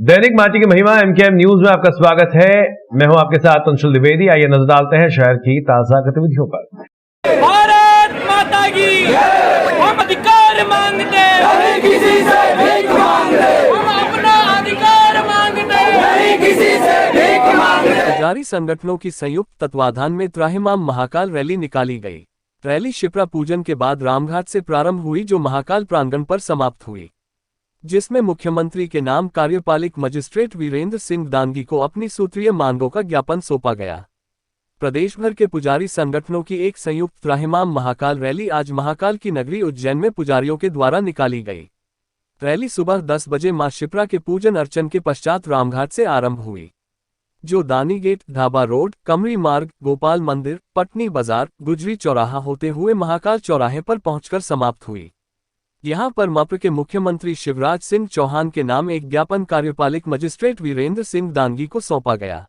दैनिक माटी की महिमा एमकेएम न्यूज में आपका स्वागत है। मैं हूं आपके साथ अंशुल द्विवेदी। आइए नजर डालते हैं शहर की ताजा गतिविधियों पर। भारत माता की हम अधिकार मांगते नहीं किसी से भीख मांगते, हम अपना अधिकार मांगते नहीं किसी से भीख मांगते। पुजारी संगठनों की संयुक्त तत्वाधान में त्राहिमाम महाकाल रैली निकाली गई। रैली शिप्रा पूजन के बाद रामघाट से प्रारंभ हुई, जो महाकाल प्रांगण पर समाप्त हुई, जिसमें मुख्यमंत्री के नाम कार्यपालिक मजिस्ट्रेट वीरेंद्र सिंह दांगी को अपनी सूत्रीय मांगों का ज्ञापन सौंपा गया। प्रदेश भर के पुजारी संगठनों की एक संयुक्त त्राहिमाम महाकाल रैली आज महाकाल की नगरी उज्जैन में पुजारियों के द्वारा निकाली गई। रैली सुबह 10 बजे मां शिप्रा के पूजन अर्चन के पश्चात रामघाट से आरंभ हुई, जो दानी गेट, ढाबा रोड, कमरी मार्ग, गोपाल मंदिर, पटनी बाजार, गुजरी चौराहा होते हुए महाकाल चौराहे पर पहुंचकर समाप्त हुई। यहां पर मप्र के मुख्यमंत्री शिवराज सिंह चौहान के नाम एक ज्ञापन कार्यपालिक मजिस्ट्रेट वीरेंद्र सिंह दांगी को सौंपा गया।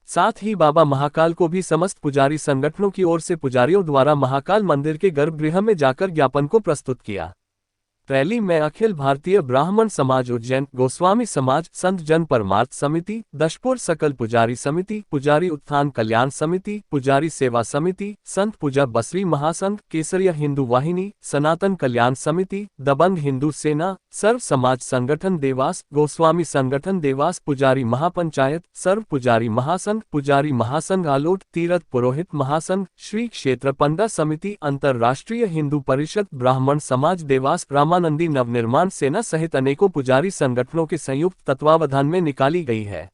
साथ ही बाबा महाकाल को भी समस्त पुजारी संगठनों की ओर से पुजारियों द्वारा महाकाल मंदिर के गर्भगृह में जाकर ज्ञापन को प्रस्तुत किया। रैली में अखिल भारतीय ब्राह्मण समाज उज्जैन, गोस्वामी समाज, संत जन परमार्थ समिति, दशपुर सकल पुजारी समिति, पुजारी उत्थान कल्याण समिति, पुजारी सेवा समिति, संत पूजा बसरी महासंघ, केसरिया हिंदू वाहिनी, सनातन कल्याण समिति, दबंग हिंदू सेना, सर्व समाज संगठन देवास, गोस्वामी संगठन देवास, पुजारी महापंचायत, सर्व पुजारी महासंघ, पुजारी महासंघ आलोट, तीरथ पुरोहित महासंघ, श्री क्षेत्र पंडा समिति, अंतरराष्ट्रीय हिंदू परिषद, ब्राह्मण समाज देवास, रामानंदी नवनिर्माण सेना सहित अनेकों पुजारी संगठनों के संयुक्त तत्वावधान में निकाली गई है।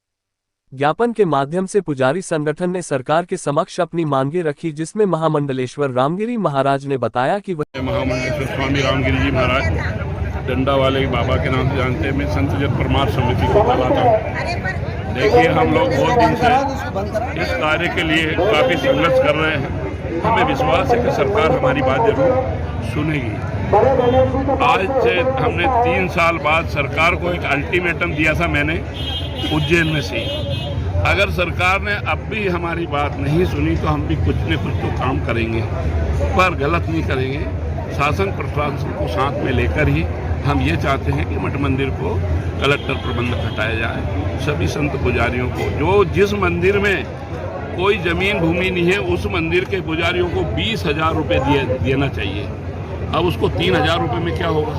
ज्ञापन के माध्यम से पुजारी संगठन ने सरकार के समक्ष अपनी मांगे रखी, जिसमें महामंडलेश्वर रामगिरी महाराज ने बताया कि महामंडलेश्वर स्वामी रामगिरी जी महाराज डंडा वाले बाबा के नाम से जानते हैं। मैं संत जन परमार्थ समिति को चलाता हूँ। देखिए, हम लोग बहुत दिन से इस कार्य के लिए काफ़ी संघर्ष कर रहे हैं। हमें विश्वास है कि सरकार हमारी बात जरूर सुनेगी। आज से हमने 3 साल बाद सरकार को एक अल्टीमेटम दिया था मैंने उज्जैन में से। अगर सरकार ने अब भी हमारी बात नहीं सुनी तो हम भी कुछ न कुछ तो काम करेंगे, पर गलत नहीं करेंगे। शासन प्रशासन को साथ में लेकर ही हम ये चाहते हैं कि मठ मंदिर को कलेक्टर प्रबंधक हटाया जाए। सभी संत पुजारियों को, जो जिस मंदिर में कोई जमीन भूमि नहीं है, उस मंदिर के पुजारियों को 20,000 रुपये देना चाहिए। अब उसको 3,000 रुपये में क्या होगा?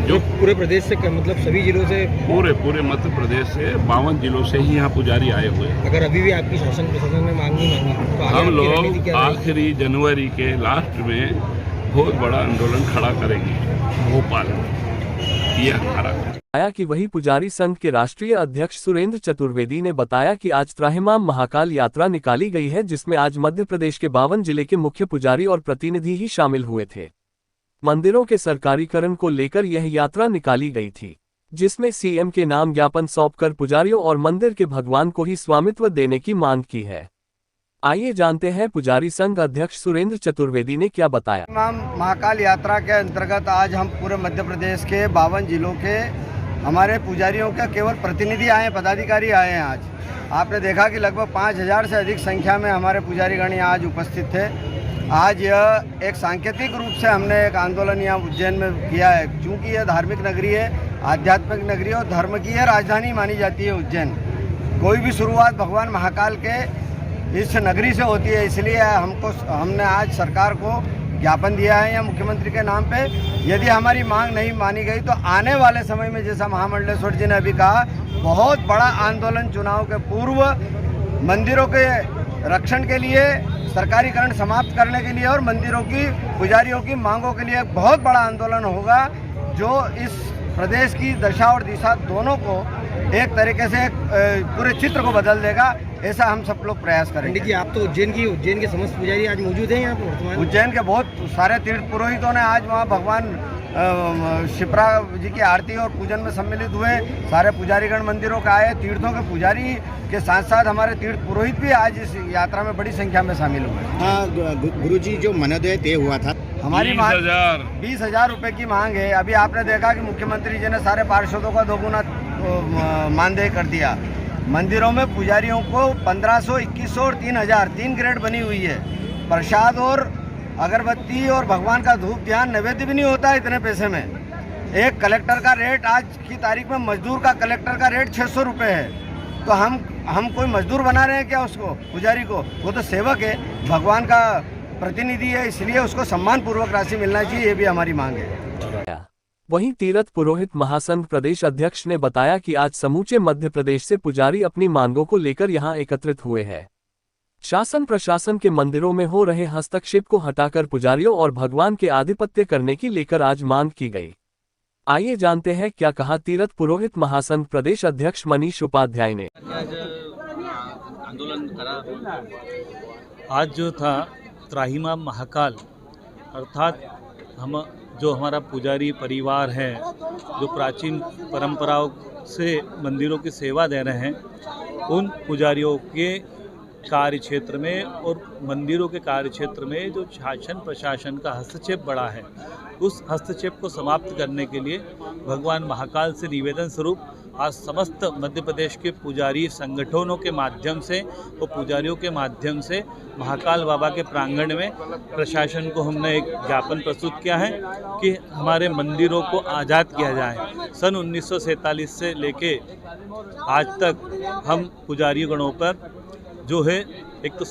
जो पूरे प्रदेश से, मतलब सभी जिलों से, पूरे मध्य प्रदेश से 52 जिलों से ही यहाँ पुजारी आए हुए हैं। अगर अभी भी आपकी शासन प्रशासन में मांग नहीं मांगी तो हम लोग आखिरी जनवरी के लास्ट में बहुत बड़ा आंदोलन खड़ा करेंगे भोपाल में। ये हमारा आया कि वही पुजारी संघ के राष्ट्रीय अध्यक्ष सुरेंद्र चतुर्वेदी ने बताया कि आज त्राहिमाम महाकाल यात्रा निकाली गई है, जिसमें आज मध्य प्रदेश के 52 जिले के मुख्य पुजारी और प्रतिनिधि ही शामिल हुए थे। मंदिरों के सरकारीकरण को लेकर यह यात्रा निकाली गई थी, जिसमें सीएम के नाम ज्ञापन सौंपकर पुजारियों और मंदिर के भगवान को ही स्वामित्व देने की मांग की है। आइए जानते हैं पुजारी संघ अध्यक्ष सुरेंद्र चतुर्वेदी ने क्या बताया। महाकाल यात्रा के अंतर्गत आज हम पूरे मध्य प्रदेश के 52 जिलों के हमारे पुजारियों का केवल प्रतिनिधि आए, पदाधिकारी आए हैं। आज आपने देखा कि लगभग 5,000 से अधिक संख्या में हमारे पुजारीगण यहाँ आज उपस्थित थे। आज यह एक सांकेतिक रूप से हमने एक आंदोलन यहाँ उज्जैन में किया है, क्योंकि यह धार्मिक नगरी है, आध्यात्मिक नगरी है और धर्म की यह राजधानी मानी जाती है उज्जैन। कोई भी शुरुआत भगवान महाकाल के इस नगरी से होती है, इसलिए हमने आज सरकार को ज्ञापन दिया है या मुख्यमंत्री के नाम पे। यदि हमारी मांग नहीं मानी गई तो आने वाले समय में, जैसा महामंडलेश्वर जी ने अभी कहा, बहुत बड़ा आंदोलन चुनाव के पूर्व मंदिरों के रक्षण के लिए, सरकारीकरण समाप्त करने के लिए और मंदिरों की पुजारियों की मांगों के लिए बहुत बड़ा आंदोलन होगा, जो इस प्रदेश की दशा और दिशा दोनों को एक तरीके से पूरे चित्र को बदल देगा। ऐसा हम सब लोग प्रयास करेंगे। पंडित जी, आप तो उज्जैन के समस्त पुजारी आज मौजूद हैं यहाँ पर वर्तमान? उज्जैन के बहुत सारे तीर्थ पुरोहितों ने आज वहाँ भगवान शिप्रा जी की आरती और पूजन में सम्मिलित हुए। सारे पुजारीगण मंदिरों का आए, तीर्थों के पुजारी के साथ साथ हमारे तीर्थ पुरोहित भी आज इस यात्रा में बड़ी संख्या में शामिल हुए। हाँ, गुरुजी, जो मनोदय तय हुआ था, हमारी 20,000 रुपये की मांग है। अभी आपने देखा कि मुख्यमंत्री जी ने सारे पार्षदों का 2 गुना मानदेय कर दिया। मंदिरों में पुजारियों को 1,500, 2,100 और 3,000 3 ग्रेड बनी हुई है। प्रसाद और अगरबत्ती और भगवान का धूप ध्यान नैवेद्य भी नहीं होता है इतने पैसे में। एक कलेक्टर का रेट आज की तारीख में मजदूर का कलेक्टर का रेट 600 रुपये है। तो हम कोई मजदूर बना रहे हैं क्या उसको, पुजारी को? वो तो सेवक है, भगवान का प्रतिनिधि है, इसलिए उसको सम्मान पूर्वक राशि मिलना चाहिए, ये भी हमारी मांग है। वहीं तीरथ पुरोहित महासंघ प्रदेश अध्यक्ष ने बताया कि आज समूचे मध्य प्रदेश से पुजारी अपनी मांगों को लेकर यहां एकत्रित हुए हैं। शासन प्रशासन के मंदिरों में हो रहे हस्तक्षेप को हटाकर पुजारियों और भगवान के आधिपत्य करने की लेकर आज मांग की गई। आइए जानते हैं क्या कहा तीरथ पुरोहित महासंघ प्रदेश अध्यक्ष मनीष उपाध्याय ने। आंदोलन करा, आज जो था त्राहिमाम महाकाल अर्थात हम जो हमारा पुजारी परिवार है, जो प्राचीन परंपराओं से मंदिरों की सेवा दे रहे हैं, उन पुजारियों के कार्य क्षेत्र में और मंदिरों के कार्य क्षेत्र में जो शासन प्रशासन का हस्तक्षेप बढ़ा है, उस हस्तक्षेप को समाप्त करने के लिए भगवान महाकाल से निवेदन स्वरूप आज समस्त मध्य प्रदेश के पुजारी संगठनों के माध्यम से और पुजारियों के माध्यम से महाकाल बाबा के प्रांगण में प्रशासन को हमने एक ज्ञापन प्रस्तुत किया है कि हमारे मंदिरों को आज़ाद किया जाए। सन 1947 से लेके आज तक हम पुजारी गणों पर जो है एक तो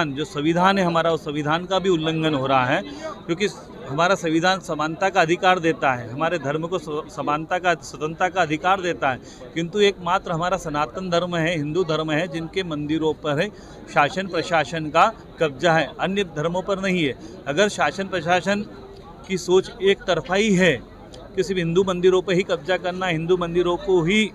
जो संविधान है हमारा, उस संविधान का भी उल्लंघन हो रहा है, क्योंकि हमारा संविधान समानता का अधिकार देता है, हमारे धर्म को समानता का स्वतंत्रता का अधिकार देता है, किंतु एकमात्र हमारा सनातन धर्म है, हिंदू धर्म है, जिनके मंदिरों पर है शासन प्रशासन का कब्जा है, अन्य धर्मों पर नहीं है। अगर शासन प्रशासन की सोच एक तरफा ही है कि सिर्फ हिंदू मंदिरों पर ही कब्जा करना, हिंदू मंदिरों को ही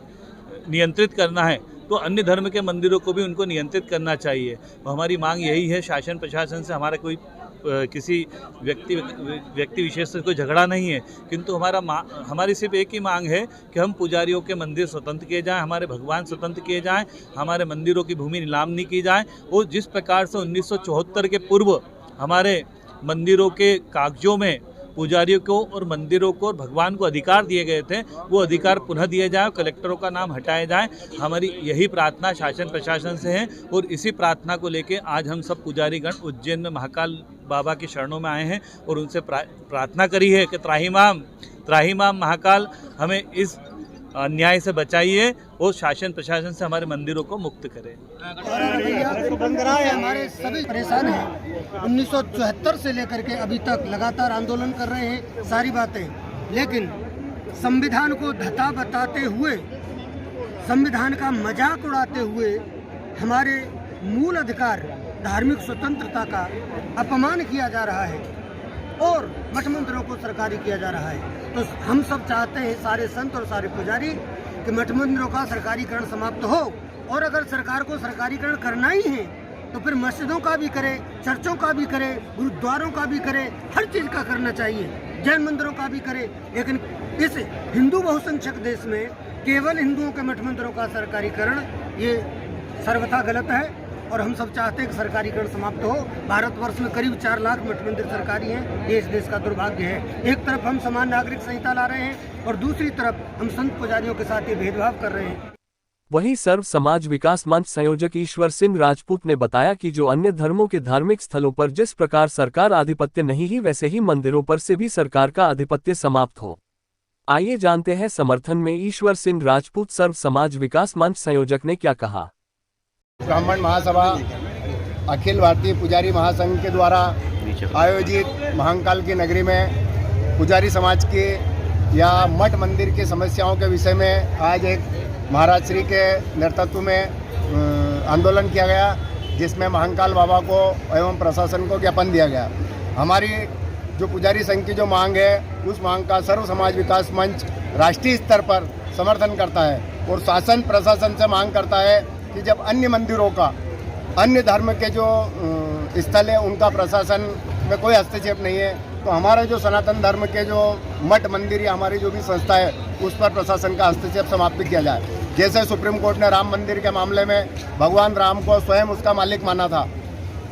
नियंत्रित करना है, तो अन्य धर्म के मंदिरों को भी उनको नियंत्रित करना चाहिए। तो हमारी मांग यही है, शासन प्रशासन से हमारा कोई किसी व्यक्ति विशेष से कोई झगड़ा नहीं है, किंतु हमारी सिर्फ एक ही मांग है कि हम पुजारियों के मंदिर स्वतंत्र किए जाएं, हमारे भगवान स्वतंत्र किए जाएं, हमारे मंदिरों की भूमि नीलाम नहीं की जाए। और जिस प्रकार से 1974 के पूर्व हमारे मंदिरों के कागजों में पुजारियों को और मंदिरों को और भगवान को अधिकार दिए गए थे, वो अधिकार पुनः दिए जाए, कलेक्टरों का नाम हटाया जाए। हमारी यही प्रार्थना शासन प्रशासन से है और इसी प्रार्थना को लेके आज हम सब पुजारीगण उज्जैन में महाकाल बाबा की शरणों में आए हैं और उनसे प्रार्थना करी है कि त्राहिमाम महाकाल हमें इस अन्याय से बचाइए और शासन प्रशासन से हमारे मंदिरों को मुक्त करें। हमारे सभी परेशान हैं, 1974 से लेकर के अभी तक लगातार आंदोलन कर रहे हैं, सारी बातें, लेकिन संविधान को धता बताते हुए, संविधान का मजाक उड़ाते हुए हमारे मूल अधिकार धार्मिक स्वतंत्रता का अपमान किया जा रहा है और मठ मंदिरों को सरकारी किया जा रहा है। तो हम सब चाहते हैं, सारे संत और सारे पुजारी, कि मठ मंदिरों का सरकारीकरण समाप्त हो, और अगर सरकार को सरकारीकरण करना ही है तो फिर मस्जिदों का भी करे, चर्चों का भी करे, गुरुद्वारों का भी करे, हर चीज़ का करना चाहिए, जैन मंदिरों का भी करे। लेकिन इस हिंदू बहुसंख्यक देश में केवल हिंदुओं के मठ मंदिरों का सरकारीकरण ये सर्वथा गलत है और हम सब चाहते हैं कि सरकारीकरण समाप्त हो। भारतवर्ष में करीब 4 लाख मठ मंदिर सरकारी हैं, ये इस देश का दुर्भाग्य है। एक तरफ हम समान नागरिक संहिता ला रहे हैं और दूसरी तरफ हम संत पुजारियों के साथ ये भेदभाव कर रहे हैं। वहीं सर्व समाज विकास मंच संयोजक ईश्वर सिंह राजपूत ने बताया कि जो अन्य धर्मों के धार्मिक स्थलों पर जिस प्रकार सरकार आधिपत्य नहीं ही, वैसे ही मंदिरों पर से भी सरकार का आधिपत्य समाप्त हो। आइए जानते हैं समर्थन में ईश्वर सिंह राजपूत सर्व समाज विकास मंच संयोजक ने क्या कहा। ब्राह्मण महासभा अखिल भारतीय पुजारी महासंघ के द्वारा आयोजित महाकाल की नगरी में पुजारी समाज के या मठ मंदिर की समस्याओं के विषय में आज एक महाराज श्री के नेतृत्व में आंदोलन किया गया, जिसमें महाकाल बाबा को एवं प्रशासन को ज्ञापन दिया गया। हमारी जो पुजारी संघ की जो मांग है, उस मांग का सर्व समाज विकास मंच राष्ट्रीय स्तर पर समर्थन करता है और शासन प्रशासन से मांग करता है कि जब अन्य मंदिरों का, अन्य धर्म के जो स्थल है, उनका प्रशासन में कोई हस्तक्षेप नहीं है, तो हमारा जो सनातन धर्म के जो मठ मंदिर या हमारी जो भी संस्था है, उस पर प्रशासन का हस्तक्षेप समाप्त किया जाए। जैसे सुप्रीम कोर्ट ने राम मंदिर के मामले में भगवान राम को स्वयं उसका मालिक माना था,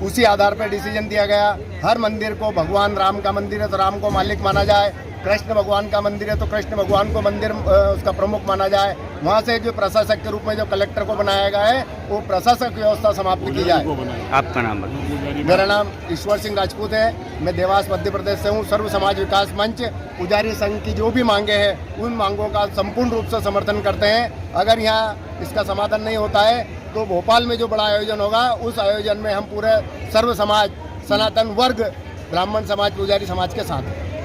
उसी आधार पर डिसीजन दिया गया, हर मंदिर को भगवान राम का मंदिर है तो राम को मालिक माना जाए कृष्ण भगवान का मंदिर है तो कृष्ण भगवान को मंदिर उसका प्रमुख माना जाए। वहाँ से जो प्रशासक के रूप में जो कलेक्टर को बनाया गया है वो प्रशासक व्यवस्था समाप्त की जाए। आपका नाम बताइए। मेरा नाम ईश्वर सिंह राजपूत है, मैं देवास मध्य प्रदेश से हूँ। सर्व समाज विकास मंच पुजारी संघ की जो भी मांगे हैं उन मांगों का संपूर्ण रूप से समर्थन करते हैं। अगर यहाँ इसका समाधान नहीं होता है तो भोपाल में जो बड़ा आयोजन होगा उस आयोजन में हम पूरे सर्व समाज, सनातन वर्ग, ब्राह्मण समाज, पुजारी समाज के साथ हैं।